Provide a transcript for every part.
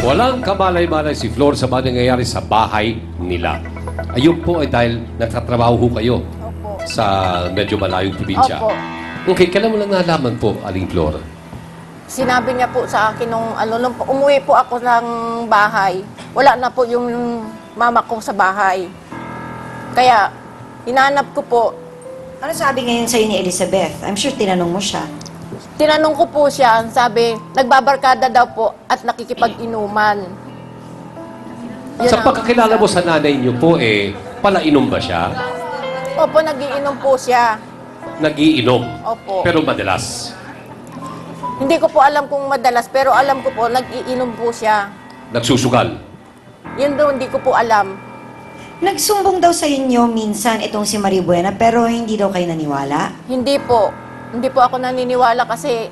Walang kamalay-malay si Flor sa mga nangyayari sa bahay nila. Ayun po ay dahil nagtatrabaho ho kayo Opo. sa medyo malayong probinsya. Opo. Okay, kailan mo lang nalaman po, Aling Flor? Sinabi niya po sa akin nung umuwi po ako ng bahay, wala na po yung mama ko sa bahay. Kaya, hinanap ko po, Ano sabi ngayon sa'yo ni Elizabeth? I'm sure tinanong mo siya. tinanong ko po siya, sabi, nagbabarkada daw po at nakikipag-inuman. Yun Sa ang- pagkakilala mo sa nanay niyo po, palainom ba siya? Opo, nagiinom po siya. Nagiinom. Opo. Pero madalas. Hindi ko po alam kung madalas, pero alam ko po, nagiinom po siya. Nagsusugal. Yun daw, hindi ko po alam. Nagsumbong daw sa inyo minsan itong si Maribuena pero hindi daw kayo naniwala. Hindi po. Hindi po ako naniniwala kasi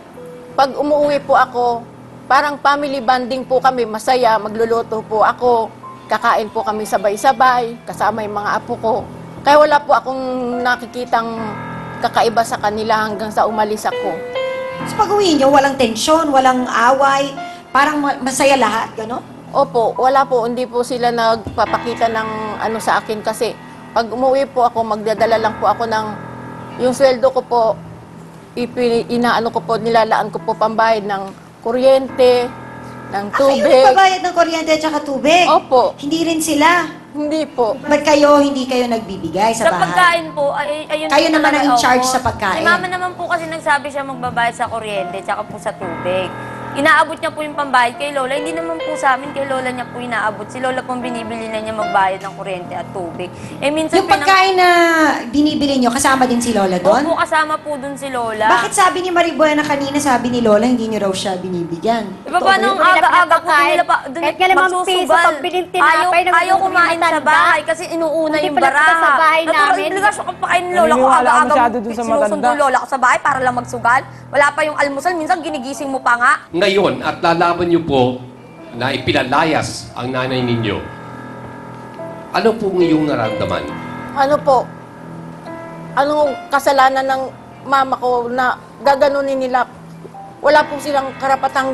pag umuwi po ako, parang family bonding po kami, masaya, magluluto po ako, kakain po kami sabay-sabay, kasama yung mga apo ko. Kaya wala po akong nakikitang kakaiba sa kanila hanggang sa umalis ako. So pag-uwi nyo, walang tensyon, walang away, parang masaya lahat, gano'n? Opo, wala po, hindi po sila nagpapakita ng ano sa akin kasi pag umuwi po ako, magdadala lang po ako ng yung sweldo ko po, inaano ko po, nilalaan ko po pambayad ng kuryente, ng Kayo tubig. babayad ng kuryente at saka tubig? Opo, Hindi rin sila. hindi po. Ba't hindi kayo nagbibigay sa Sa bahay? pagkain po, ayun Kayo po naman talaga, ang in charge opo. sa pagkain. Si mama naman po kasi nagsabi siya magbabayad sa kuryente tsaka po sa tubig. Inaabot niya po yung pambayad kay Lola. Hindi naman po sa amin, kay Lola niya po inaabot. Si Lola pong binibili na niya magbayad ng kuryente at tubig. Minsan Yung pagkain na binibili nyo, kasama din si Lola doon? Opo, kasama po dun si Lola. Bakit sabi ni Maribuena kanina, sabi ni Lola, hindi nyo raw siya binibigyan? Iba pa nung aga-aga po nila pa, dun Kahit nga 5 piso pag biling tinapay, ayaw kumain sa matanda. bahay kasi inuuna Hindi yung pala baraha. sa bahay namin. Obligasyon ka pakain ni Lola ko Naniniwala ka aga-aga masyado dun sa sinusundo matanda. Lola ko sa bahay para lang magsugal. Wala pa yung almusal, minsan ginigising mo pa nga. Ngayon, at lalaman niyo po na ipinalayas ang nanay ninyo, ano po ang iyong naramdaman? Ano po, anong kasalanan ng mama ko na gaganunin nila? Wala po silang karapatang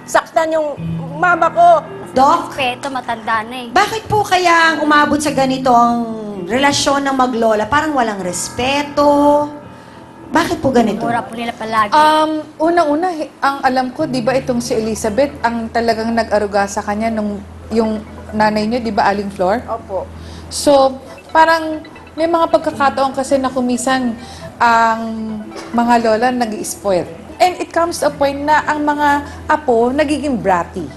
saktan yung mama ko. Doc, Respeto, matanda na eh. bakit po kaya ang umabot sa ganitong relasyon ng maglola? Parang walang respeto. Bakit po ganito? Mura po nila palagi. Unang-una, ang alam ko, di ba itong si Elizabeth, ang talagang nag-aruga sa kanya nung yung nanay niyo, di ba, Aling Flor? Opo. So, parang may mga pagkakataon kasi na kumisan ang mga lola nag-i-spoil. And it comes to a point na ang mga apo nagiging bratty.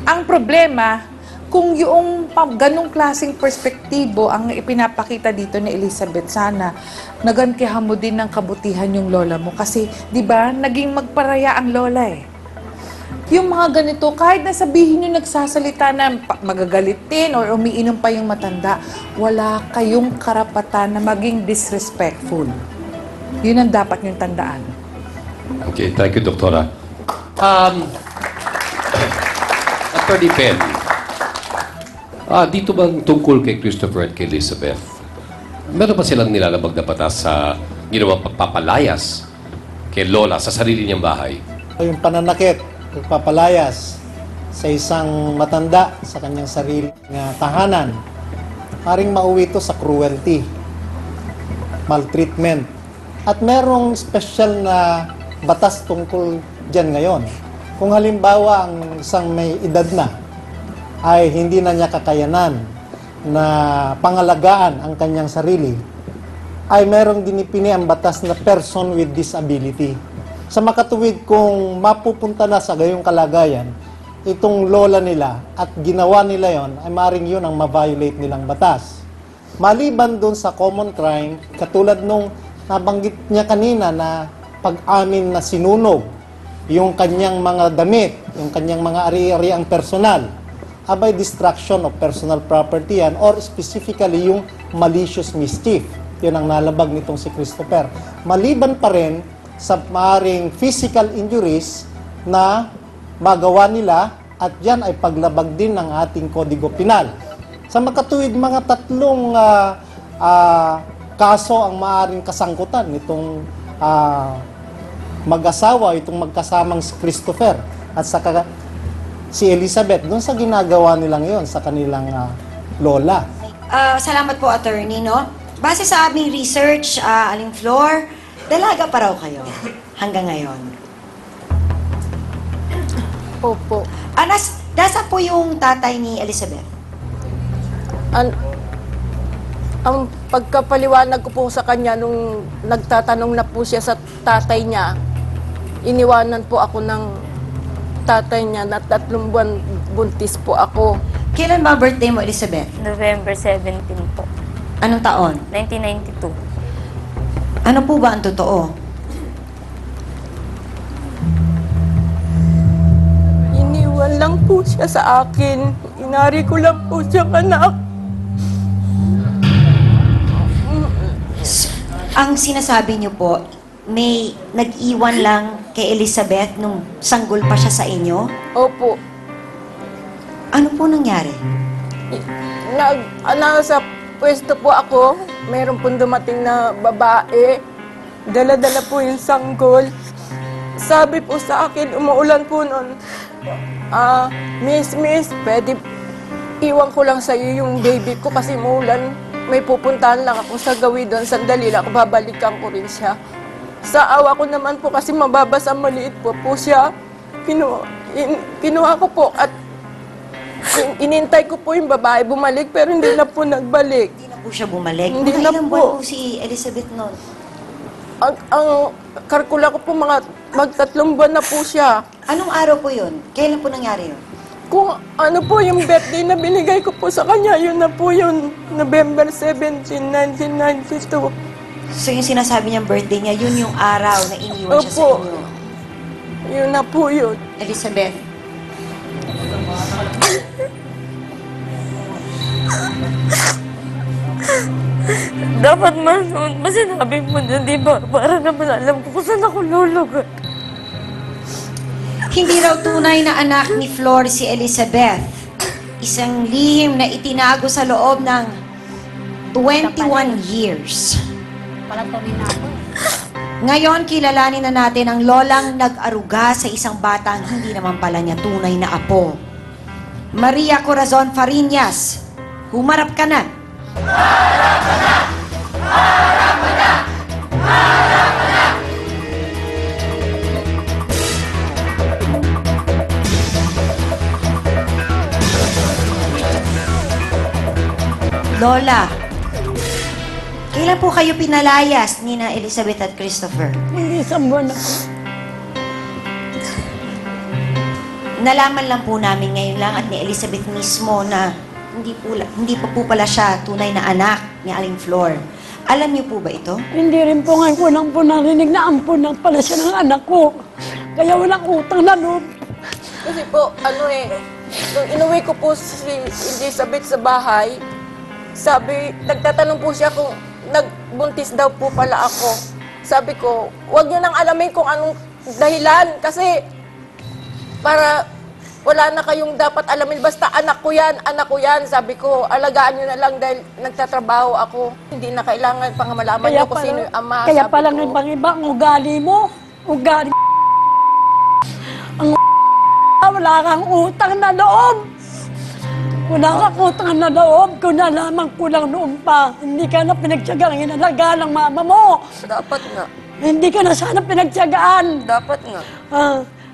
Ang problema, kung yung ganong klaseng perspektibo ang ipinapakita dito ni Elizabeth, sana nagantihan mo din ng kabutihan yung lola mo. Kasi, di ba, naging magparaya ang lola eh. Yung mga ganito, kahit na sabihin nyo nagsasalita na magagalitin or umiinom pa yung matanda, wala kayong karapatan na maging disrespectful. Yun ang dapat nyong tandaan. Okay, thank you, Doktora. Attorney Ben, dito bang tungkol kay Christopher at kay Elizabeth, meron pa silang nilalabag na batas sa ginawang pagpapalayas kay Lola sa sarili niyang bahay? Yung pananakit, pagpapalayas sa isang matanda sa kanyang sariling tahanan, maring mauwi ito sa cruelty, maltreatment. At merong special na batas tungkol dyan ngayon. Kung halimbawa ang isang may edad na ay hindi na niya kakayanan na pangalagaan ang kanyang sarili, ay merong dinipini ang batas na person with disability. Sa makatuwid, kung mapupunta na sa gayong kalagayan, itong lola nila at ginawa nila yon, ay maring yun ang ma-violate nilang batas. Maliban dun sa common crime, katulad nung nabanggit niya kanina na pag-amin na sinunog yung kanyang mga damit, yung kanyang mga ari-ariang personal, abay destruction of personal property yan, or specifically yung malicious mischief. Yun ang nalabag nitong si Christopher. Maliban pa rin sa maaaring physical injuries na magawa nila, at yan ay paglabag din ng ating Kodigo Penal. Sa makatuwid, mga tatlong kaso ang maaaring kasangkutan nitong mag-asawa, itong magkasamang si Christopher at saka si Elizabeth doon sa ginagawa nila ngayon sa kanilang lola. Salamat po, attorney, no? Base sa aming research, Aling Flor, dalaga pa raw kayo hanggang ngayon. Opo. Nasa po yung tatay ni Elizabeth? Ang pagkapaliwanag ko po sa kanya nung nagtatanong na po siya sa tatay niya, iniwanan po ako ng tatay niya na 3 buwan buntis po ako. Kailan ba birthday mo, Elizabeth? November 17 po, Anong taon? 1992. Ano po ba ang totoo? Iniwan lang po siya sa akin. Inari ko lang po siyang anak. Ang sinasabi niyo po, may nag-iwan lang kay Elizabeth nung sanggol pa siya sa inyo? Opo. Ano po nangyari? Nasa pwesto po ako, meron pong dumating na babae. Dala-dala po yung sanggol. Sabi po sa akin, umuulan po noon. Miss, pwede iwan ko lang sa iyo yung baby ko kasi umuulan. May pupuntahan lang ako sa gawi doon. Sandali lang, babalikan ko rin siya. Sa awa ko naman po kasi mababasa, maliit po siya. Kinuha ko po at inintay ko po yung babae bumalik pero hindi na po nagbalik. Hindi na po siya bumalik? Hindi Mga na ilang po. buwan po si Elizabeth noon? Ang karkula ko po mag-3 buwan na po siya. Anong araw po yun? Kailan po nangyari yun? Kung ano po yung birthday na binigay ko po sa kanya, yun na po yun. November 17, 1992. So yung sinasabi niyang birthday niya, yun yung araw na iniwan siya sa Opo. inyo? Yun na po yun. Elizabeth, Dapat man, sinabi mo na, di ba? Para naman alam ko kung saan ako lulugar. hindi raw tunay na anak ni Flor si Elizabeth. Isang lihim na itinago sa loob ng 21 years. Palatuloy na ako. Ngayon, kilalanin na natin ang lolang nag-aruga sa isang batang hindi naman pala niya tunay na apo. Maria Corazon Fariñas, humarap ka na. Lola, kailan po kayo pinalayas ni na Elizabeth at Christopher? Isang buwan na. Nalaman lang po namin ngayon lang at ni Elizabeth mismo na hindi pa po pala siya tunay na anak ni Aling Flor. Alam niyo po ba ito? Hindi rin po ngayon ko lang po narinig na ampun lang pala siya ng anak ko. Kaya walang utang na loob. Kasi po, nung inuwi ko po si Elizabeth sa bahay, nagtatanong po siya kung nagbuntis daw po pala ako. Sabi ko, huwag niyo nang alamin kung anong dahilan kasi para wala na kayong dapat alamin. Basta anak ko yan. Sabi ko, alagaan niyo na lang dahil nagtatrabaho ako. Hindi na kailangan pang malaman niyo kung sino yung ama. Kaya sabi palang ko. ibang-iba ang ugali mo. Ugali ang wala kang utang na loob. Wala kang utang na loob kung nalaman ko lang noon pa. Hindi ka na pinagtyagaan ang inalagaan ng mama mo. Dapat nga. Hindi ka na sana pinagtyagaan. Dapat nga.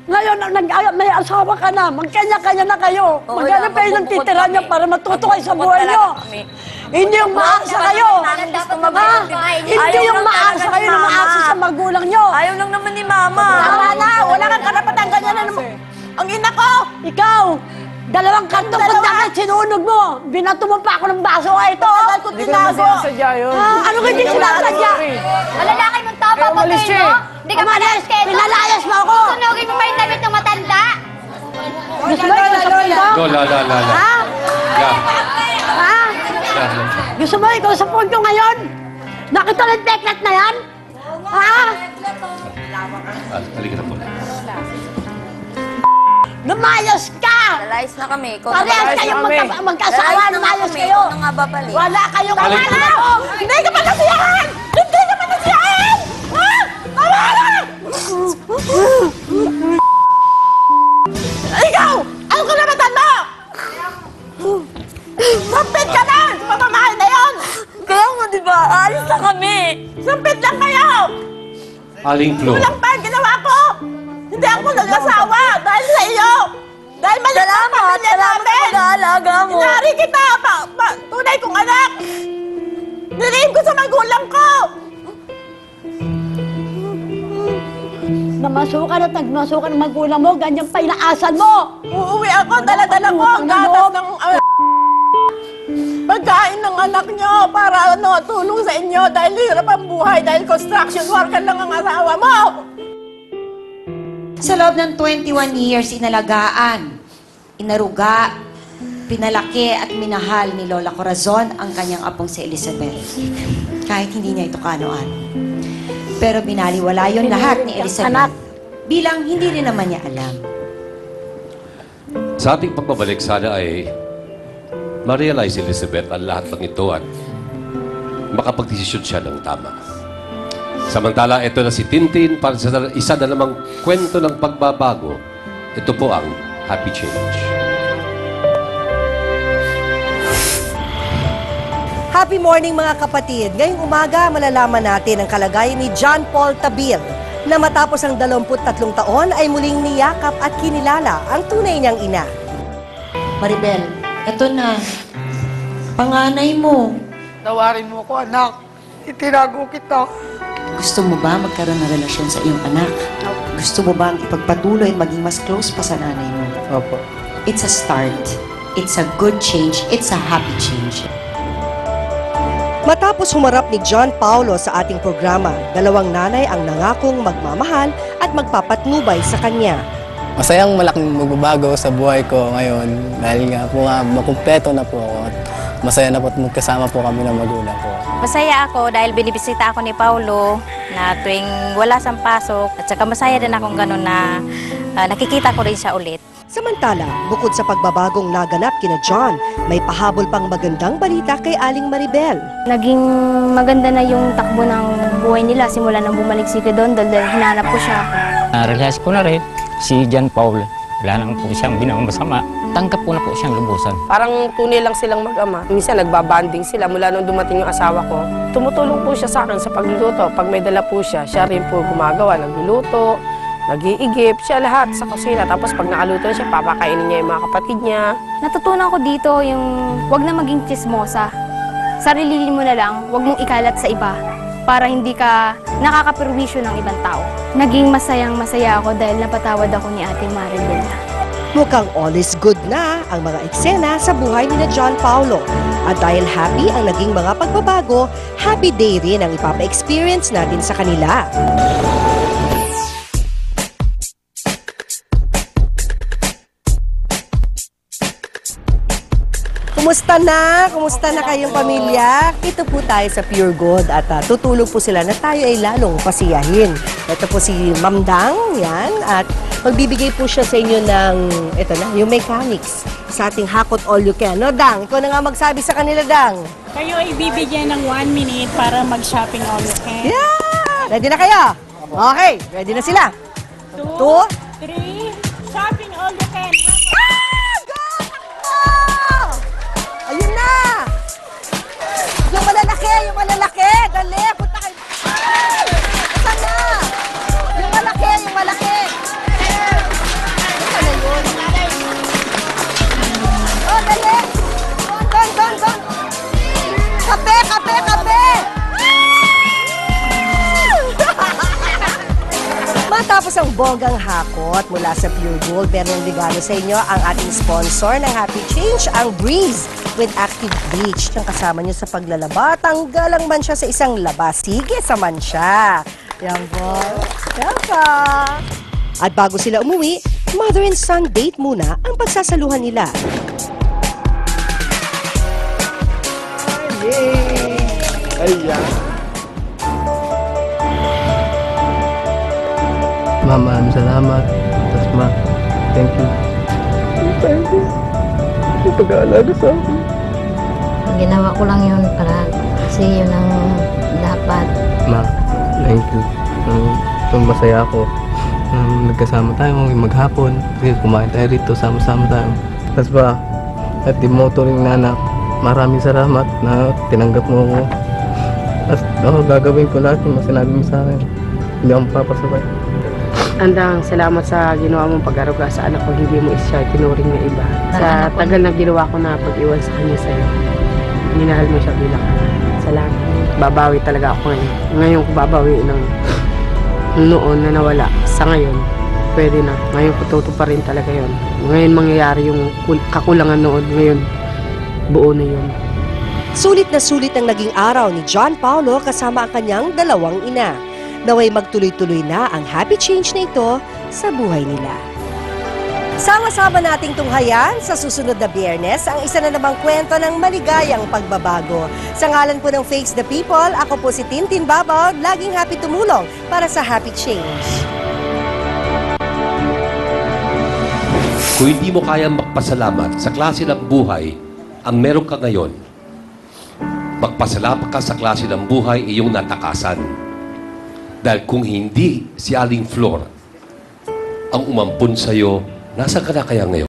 Ngayon, may asawa ka na, magkanya-kanya na kayo. Oo, Maghanap kayo ng magbubukod titira kami. niyo para matuto kayo sa Magbubukod buhay talaga niyo. kami. Hindi yung maasa kayo. Hindi yung maasa kayo na maasa sa magulang niyo. Ayaw lang naman ni Mama. Tama na! Wala kang karapatan ganyan na naman. Ang ina ko! Ikaw, 2 kantong kundangan sinunog mo. Binato mo pa ako ng baso. Ito. Tagal ko tinago. Ano ka hindi sinasadya? Malalaki mong tao, papatayin mo? Hindi ka Umalis! Pinalayas mo ako! Sunugin mo pa yung damit ng matanda? Gusto mo ikaw sa punto? Lola. Ha? Yeah. Ha? Yeah. Gusto mo ikaw sa punto ngayon? Nakita ng teklat na yan? Ha? Halika na po. Lumayas ka! Lalayas na kami. Ikaw Parehas kayong magkasawa, lumayas kayo! Ikaw na nga babalik. Wala kayong Balik. alam! Hindi ka manasiyahan! Hindi ka manasiyahan! Ha? Tama na! Ikaw! Ano ka Aling Flo, Kulang pa ang ginawa ko! Hindi ako nag-asawa dahil sa iyo! Dahil mali ang pamilya namin! Pag-aalaga mo. Inari kita! Tunay kong anak! Nilihim ko sa magulang ko! Namasukan at nagmasukan ng magulang mo, ganyan pa inaasan mo. Uuwi ako, dala-dala ko ang gatas ng pagkain ng anak nyo para tulong sa inyo dahil hirap ang buhay, dahil construction worker lang ang asawa mo! Sa loob ng 21 years, inalagaan, inaruga, pinalaki at minahal ni Lola Corazon ang kanyang apong si Elizabeth. Kahit hindi niya ito kaano-ano. Pero binaliwala yon lahat ni Elizabeth bilang hindi rin naman niya alam. sa ating pagbabalik sana ay ma-realize Elizabeth ang lahat ng ito at makapagdesisyon siya ng tama. Samantala, ito na si Tintin para sa isa na namang kwento ng pagbabago. Ito po ang Happy Change. Happy morning mga kapatid. Ngayong umaga, malalaman natin ang kalagayan ni John Paul Tabil na matapos ang 23 taon ay muling niyakap at kinilala ang tunay niyang ina. Maribel, eto na. Panganay mo. Tawarin mo ko, anak. Itinago kita. Gusto mo ba magkaroon ng relasyon sa iyong anak? Gusto mo ba ang ipagpatuloy at maging mas close pa sa nanay mo? Opo. It's a start. It's a good change. It's a happy change. Matapos humarap ni John Paulo sa ating programa, dalawang nanay ang nangakong magmamahal at magpapatnubay sa kanya. Masayang malaking magbabago sa buhay ko ngayon dahil nga po nga makumpleto na po ako at masaya na po at magkasama po kami ng magulang ko. Masaya ako dahil binibisita ako ni Paulo na tuwing wala siyang pasok at saka masaya din akong gano'n na nakikita ko rin siya ulit. Samantala, bukod sa pagbabagong naganap kina John, may pahabol pang magandang balita kay Aling Maribel. Naging maganda na yung takbo ng buhay nila simula nang bumalik si Kedon dahil hinanap ko siya. Realize ko na rin si John Paul. Wala nang po siyang binawang masama. Tanggap ko na po siyang lubusan. Parang tunay lang silang mag-ama. Minsan nagbabanding sila mula nung dumating yung asawa ko. Tumutulong po siya sa akin sa pagluluto. Pag may dala po siya, siya rin po gumagawa, nagluluto, nag-iigip, siya lahat sa kusina. Tapos pag nakaluto siya, papakainin niya yung mga kapatid niya. Natutunan ko dito yung wag na maging chismosa. Sarilinin mo na lang, wag mong ikalat sa iba para hindi ka nakakapirwisyo ng ibang tao. Naging masayang-masaya ako dahil napatawad ako ni Ate Maribel. Mukhang all is good na ang mga eksena sa buhay ni na John Paulo. At dahil happy ang naging mga pagbabago, happy day rin ang ipapa-experience natin sa kanila. Kumusta na? Kumusta na kayong pamilya? Ito po tayo sa Pure Gold at tutulog po sila na tayo ay lalong pasiyahin. Ito po si Ma'am Dang, yan, at magbibigay po siya sa inyo ng, ito na, yung mechanics sa ating Hakot All You Can. No, Dang? Ikaw na nga magsabi sa kanila, Dang. Kayo ay bibigyan ng 1 minute para mag-shopping all you can. Yeah! Ready na kayo? Okay, ready na sila. 2, 3, shopping all you can. Ayun na! Yung malalaki! Yung malalaki! Dali! Punta kayo! Saan na? Yung malaki! Yung malaki! Ano yun? Oh, dali! Don! Kape! Kape! Kape! Matapos ang bonggang hakot mula sa Pure Gold, meron regalo sa inyo ang ating sponsor ng Happy Change, ang Breeze with Active Bleach. Ang kasama nyo sa paglalaba, tanggal ang mansya sa isang labas. Sige sa mansya. Yan po. Yan pa. At bago sila umuwi, mother and son date muna ang pagsasaluhan nila. Yay! Ayan. Ma, maraming salamat. Tapos ma, thank you. Thank you. Yung pag-aalaga sa akin. Ginawa ko lang yun para kasi yun ang dapat. Ma, thank you. Masaya ako. Nagkasama tayo maghapon. Kumain tayo rito, sama-sama tayo. Tapos ba, at di mo turing na anak, maraming salamat na tinanggap mo ako. As, gagawin ko lahat yung sinabi mo sa akin. Hindi ako papasabay. Andang salamat sa ginawa mong pag-aruga sa anak ko, hindi mo siya tinuring na iba. Sa tagal na ginawa ko na pag-iwan sa kanya sa'yo, minahal mo siya bilang anak. Salamat. Babawi talaga ako ngayon. Ngayon ko babawi ng noon na nawala. Sa ngayon, pwede na. Ngayon ko pa rin talaga yon. Ngayon mangyayari yung kakulangan noon. Ngayon, buo na yun. Sulit na sulit ang naging araw ni John Paulo kasama ang kanyang dalawang ina. Naway magtuloy-tuloy na ang happy change na ito sa buhay nila. Sama-sama nating tunghayan sa susunod na Biyernes ang isa na namang kwento ng maligayang pagbabago. Sa ngalan po ng Face the People, ako po si Tintin Babaw, laging happy tumulong para sa happy change. Kung hindi mo kayang magpasalamat sa klase ng buhay ang meron ka ngayon, magpasalamat ka sa klase ng buhay iyong natakasan. Dahil kung hindi si Aling Flor ang umampun sa'yo, nasa ka na kaya ngayon?